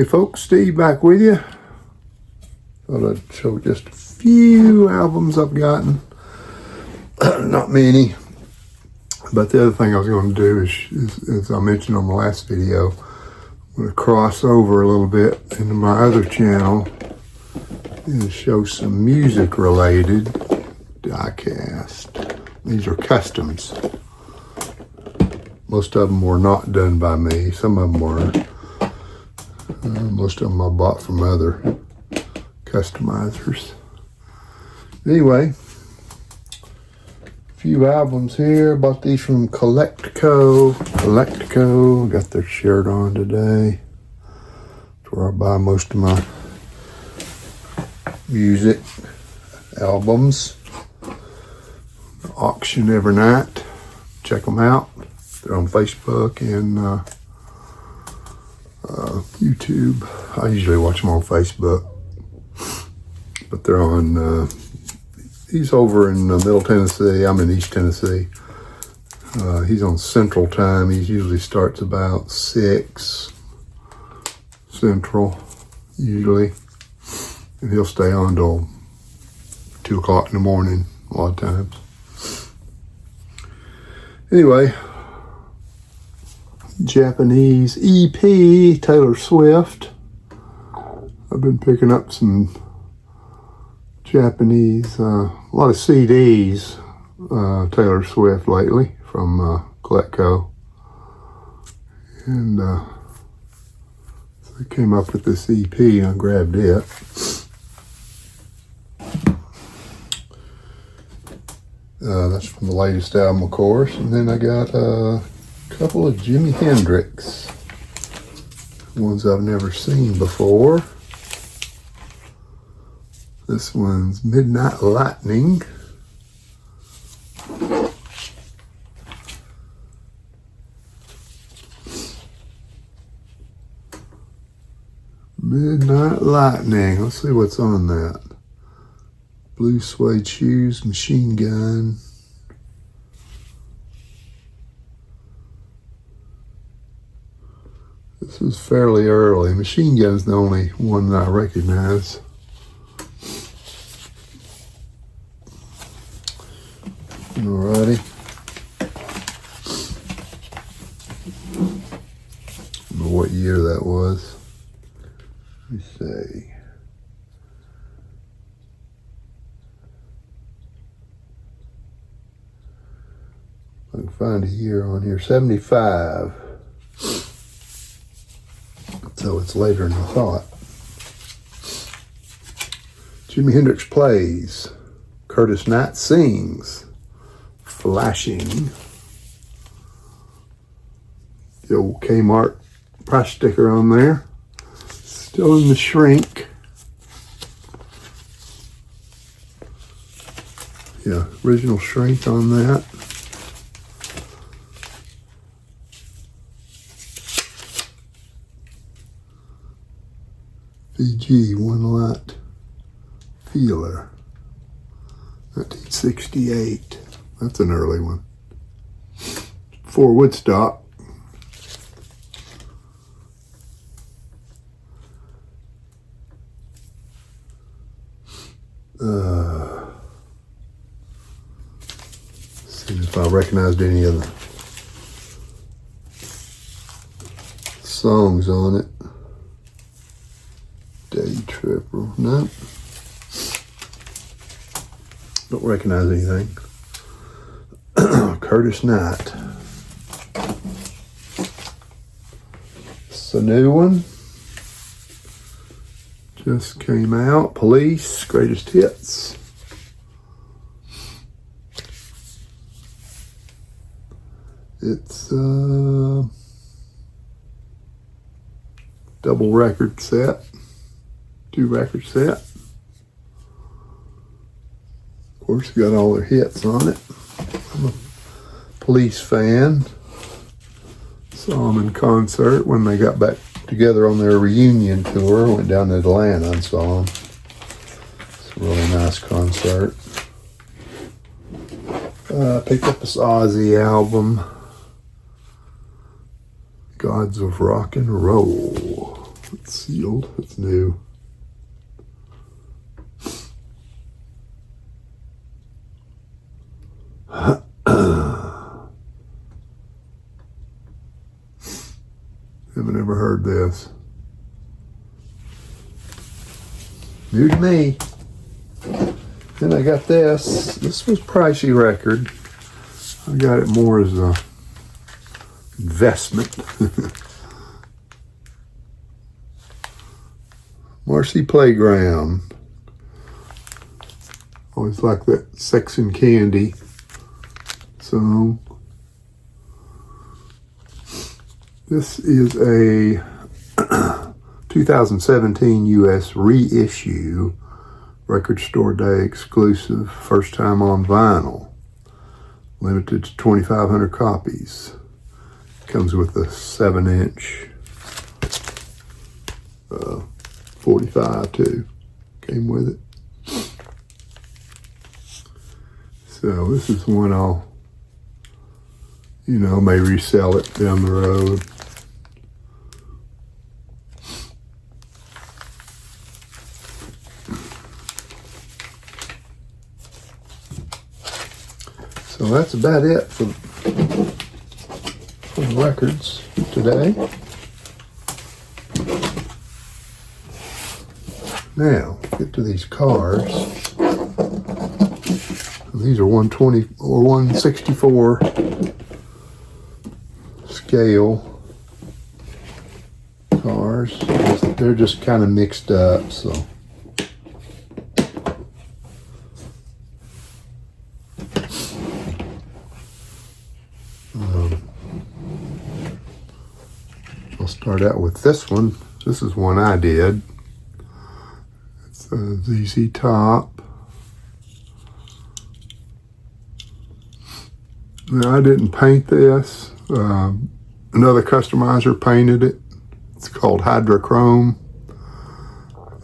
Hey folks, Steve back with you. Thought I'd show just a few albums I've gotten. Not many. But the other thing I was going to do is, as I mentioned on the last video, I'm going to cross over a little bit into my other channel and show some music related diecast. These are customs. Most of them were not done by me. Some of them were. Most of them I bought from other customizers. Anyway, a few albums here. Bought these from Collectico. Got their shirt on today. That's where I buy most of my music albums. Auction every night. Check them out. They're on Facebook and YouTube. I usually watch them on Facebook, but they're on, he's over in Middle Tennessee. I'm in East Tennessee. He's on Central Time. He usually starts about 6 Central, usually, and he'll stay on till 2 o'clock in the morning a lot of times. Anyway, Japanese EP, Taylor Swift. I've been picking up some Japanese, a lot of CDs, Taylor Swift lately from Collectico. And so I came up with this EP and I grabbed it. That's from the latest album, of course. And then I got couple of Jimi Hendrix, ones I've never seen before. This one's Midnight Lightning. Midnight Lightning. Let's see what's on that. Blue suede shoes, machine gun. This is fairly early. Machine Gun's the only one that I recognize. Alrighty. I don't know what year that was. Let me see. I can find a year on here. 75. So it's later than I thought. Jimi Hendrix plays. Curtis Knight sings. Flashing. The old Kmart price sticker on there. Still in the shrink. Yeah, original shrink on that. VG One Light Feeler, 1968. That's an early one. For Woodstock. See if I recognized any of the songs on it. Day Tripper. No. Don't recognize anything. Curtis Knight. It's a new one. Just came out. Police, Greatest Hits. It's double record set. 2 record set. Of course, got all their hits on it. I'm a Police fan. Saw them in concert when they got back together on their reunion tour. Went down to Atlanta and saw them. It's a really nice concert. Picked up this Ozzy album. Gods of Rock and Roll. It's sealed. It's new. Haven't ever heard this. New to me. Then I got this. This was pricey record. I got it more as a investment. Marcy Playground. Always like that Sex and Candy song. This is a 2017 US reissue, record store day exclusive, first time on vinyl. Limited to 2,500 copies. Comes with a 7-inch 45 too. Came with it. So this is one I'll, may resell it down the road. So that's about it for the records today. Now, get to these cars. These are 120 or 164 scale cars. They're just kind of mixed up, so. I'll start out with this one. This is one I did. It's a ZZ Top. Now, I didn't paint this. Another customizer painted it. It's called Hydrochrome.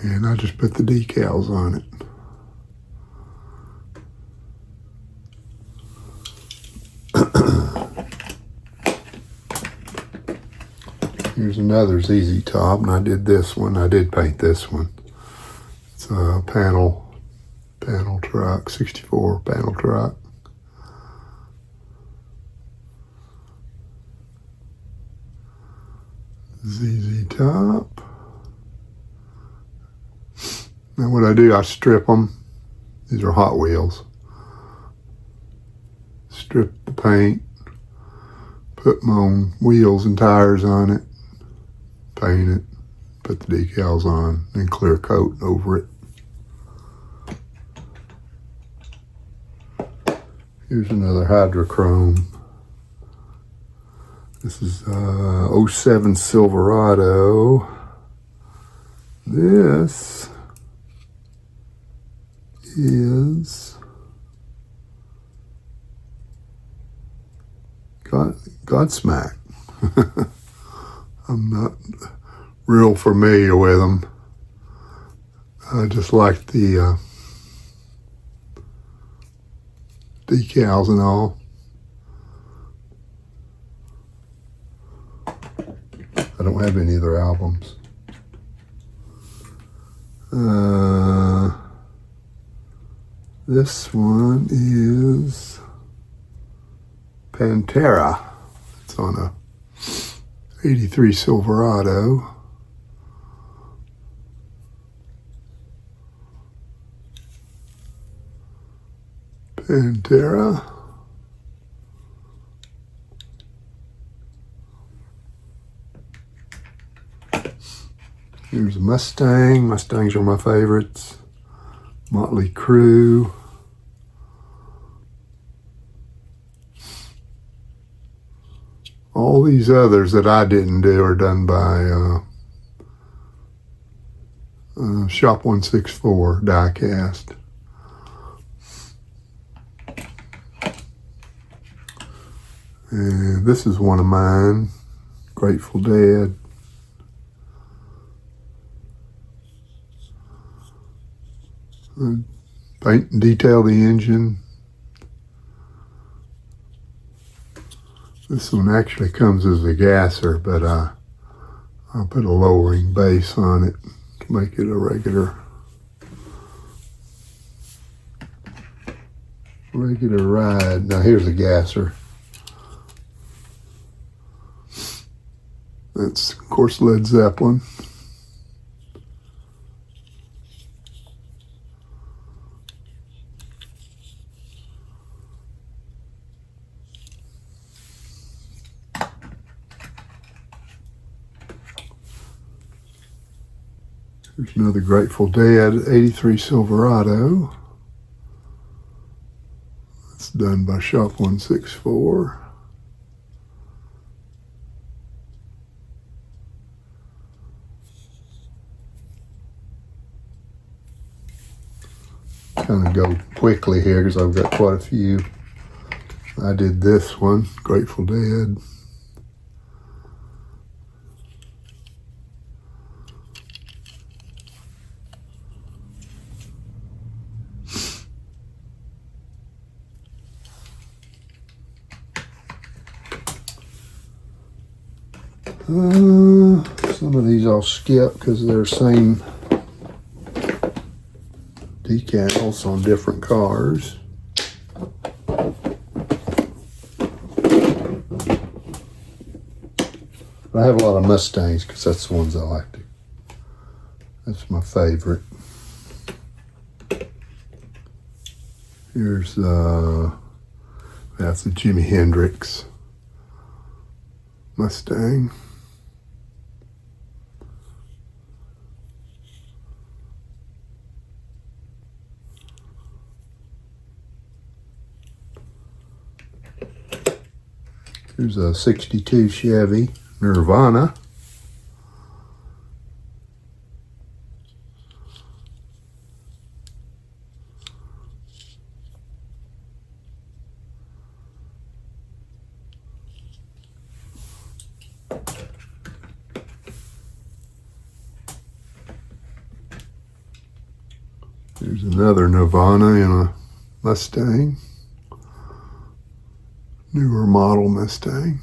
And I just put the decals on it. Here's another ZZ Top, and I did this one. I did paint this one. It's a panel truck, 64 panel truck. ZZ Top. Now what I do, I strip them. These are Hot Wheels. Strip the paint, put my own wheels and tires on it, paint it, put the decals on, and clear coat over it. Here's another Hydrochrome. This is 07 Silverado. This is Godsmack. I'm not real familiar with them. I just like the decals and all. I don't have any of their albums. This one is Pantera. It's on a 83 Silverado. Pantera. Here's a Mustang. Mustangs are my favorites. Motley Crue. All these others that I didn't do are done by Shop 164 Diecast. And this is one of mine, Grateful Dead. Paint and detail the engine. This one actually comes as a gasser, but I I'll put a lowering base on it to make it a regular ride. Now here's a gasser. That's, of course, Led Zeppelin. Here's another Grateful Dead 83 Silverado. It's done by Shop 164. Kind of go quickly here because I've got quite a few. I did this one, Grateful Dead. Some of these I'll skip because they're same decals on different cars. I have a lot of Mustangs because that's the ones I like to. That's my favorite. Here's that's a Jimi Hendrix Mustang. Here's a 62 Chevy Nirvana. Here's another Nirvana in a Mustang. Newer model Mustang.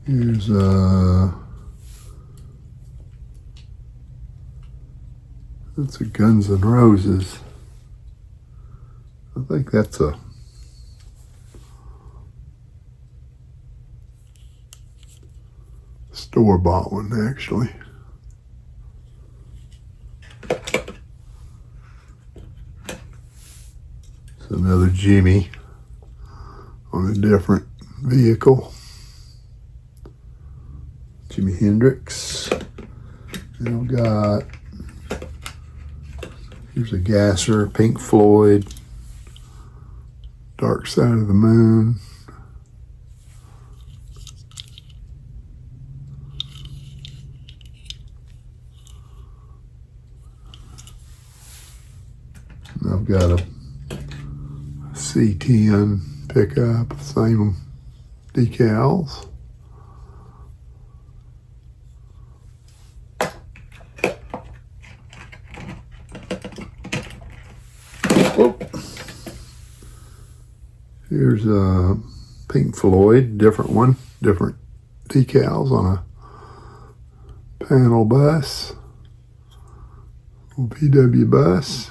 Here's that's a Guns N' Roses. I think that's a store-bought one, actually. It's another Jimmy on a different vehicle. Jimi Hendrix. And I've got, here's a gasser, Pink Floyd, Dark Side of the Moon. And I've got a C10 pickup, same decals. Here's a Pink Floyd, different one, different decals on a panel bus, VW bus.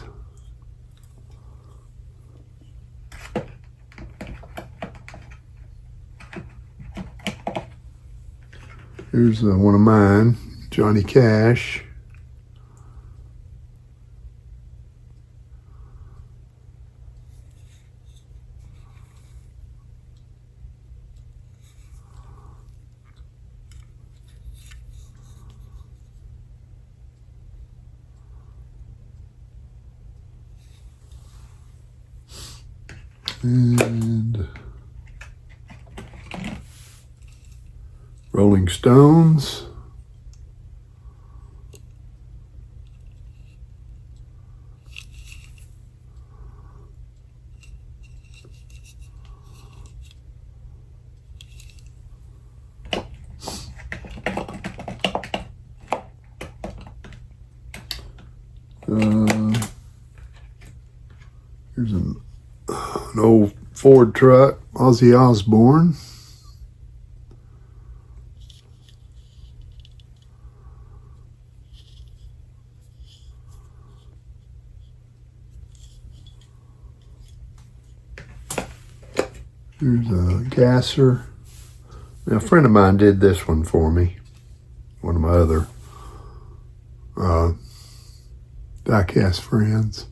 Here's one of mine, Johnny Cash. And Rolling Stones. Here's an old Ford truck Ozzy Osbourne. Here's a gasser. Now, a friend of mine did this one for me. One of my other diecast friends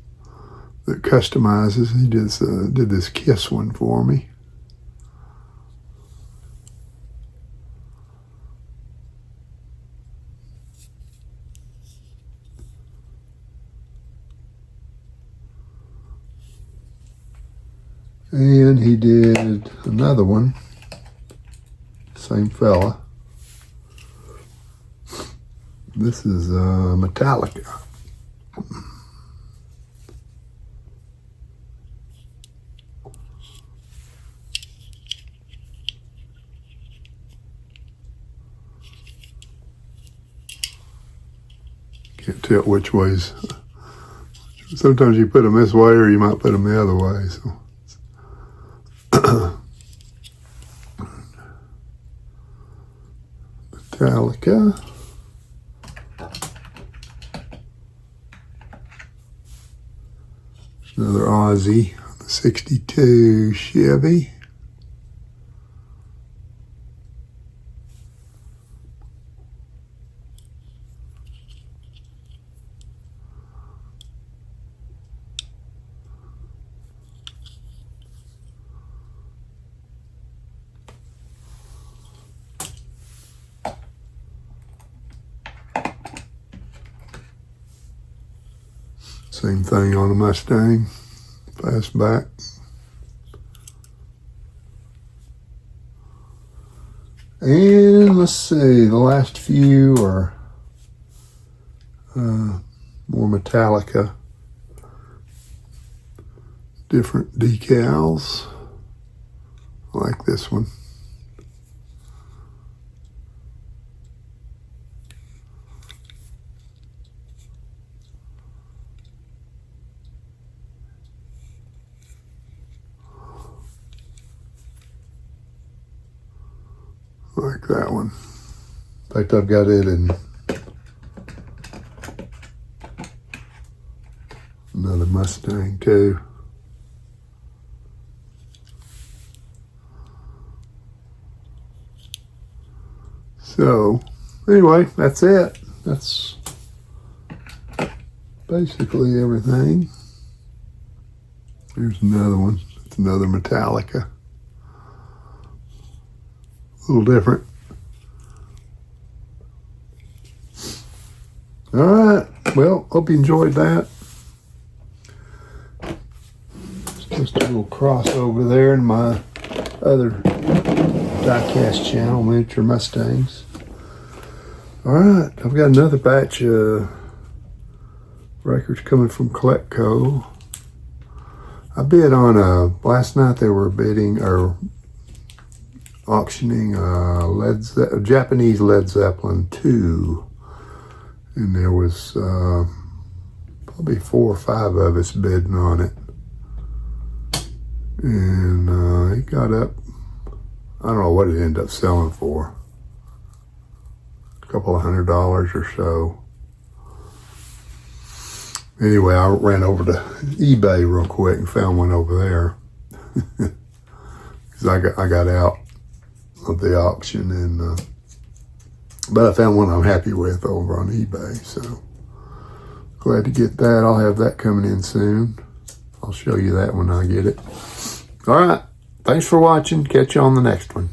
that customizes. He did this Kiss one for me. And he did another one, same fella. This is Metallica. Can't tell which ways. Sometimes you put them this way or you might put them the other way. So. Metallica. Another Ozzy, the 62 Chevy. Same thing on the Mustang, fastback. And let's see, the last few are more Metallica, different decals, like this one. Like that one. In fact, I've got it in another Mustang too. So, anyway, that's it. That's basically everything. Here's another one. It's another Metallica. A little different. All right. Well, hope you enjoyed that. It's just a little crossover there in my other diecast channel, Miniature Mustangs. All right. I've got another batch of records coming from Colectco. I bid on last night they were bidding or auctioning Japanese Led Zeppelin 2, and there was probably 4 or 5 of us bidding on it, and it got up, I don't know what it ended up selling for, a couple of $100 or so. Anyway, I ran over to eBay real quick and found one over there because I got out of the auction, and but I found one I'm happy with over on eBay, so glad to get that. I'll have that coming in soon. I'll show you that when I get it. All right, thanks for watching. Catch you on the next one.